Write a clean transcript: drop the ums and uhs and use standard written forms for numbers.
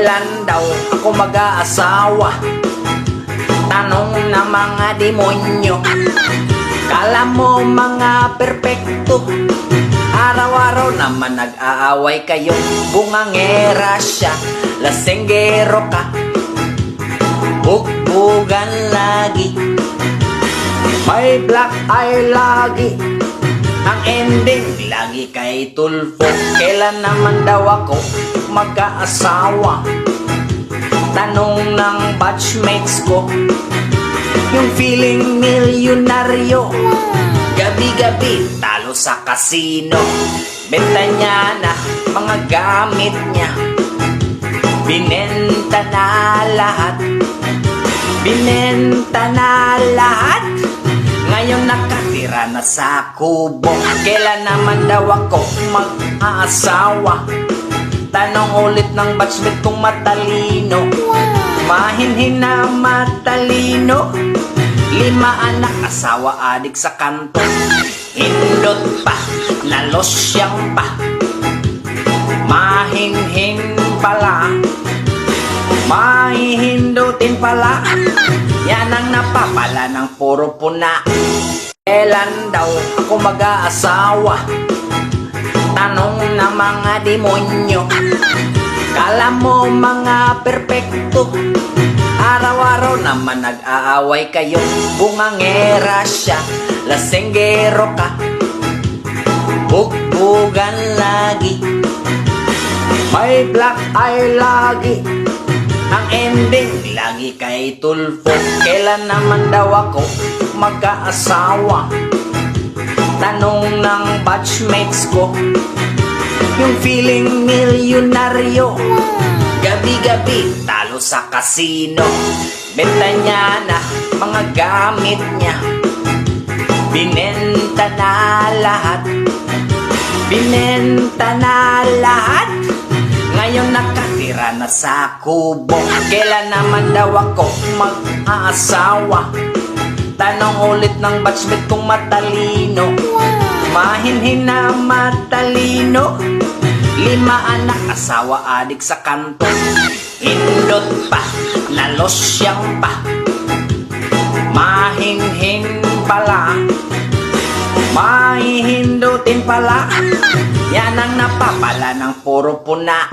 Kailan daw ako mag-aasawa? Tanong ng mga demonyo. Kala mo mga perpekto, araw-araw naman nag-aaway kayo. Bungangera siya, lasenggero ka, bugbugan lagi, may black eye lagi. Ang ending, lagi kay tulfo. Kailan naman daw ako mag-aasawa? Tanong ng batchmates ko. Yung feeling milyonaryo, gabi-gabi talo sa kasino. Benta niya na mga gamit niya, binenta na lahat, binenta na lahat. Ngayon nakatira na sa kubo. Kailan naman daw ako mag-aasawa? Tanong ulit ng batchmate kong matalino. Mahinhin na matalino. 5 anak, asawa, adik sa kanto. Hindot pa, nalosyang pa. Mahinhin pala, mahihindutin pala. Yan ang napapala ng puro puna. Kailan daw ako mag-aasawa? Tanong ng mga demonyo. Kala mo mga perpekto, araw-araw naman nag-aaway kayo. Bungangera siya, lasenggero ka, bugbugan lagi, may black eye lagi. Ang ending, lagi kay tulfo. Kailan naman daw ako mag-aasawa? Tanong ng batchmates ko. Yung feeling milyonaryo, gabi-gabi talo sa kasino. Benta niya na mga gamit niya, binenta na lahat, binenta na lahat. Ngayon nakatira na sa kubo. Kailan naman daw ako mag-aasawa? Tanong ulit ng batchmate kong matalino. Mahinhin na matalino. 5 anak, asawa, adik sa kanto. Hindot pa, nalosyang pa. Mahinhin pala, mahihindutin pala. Yan ang napapala ng puro puna.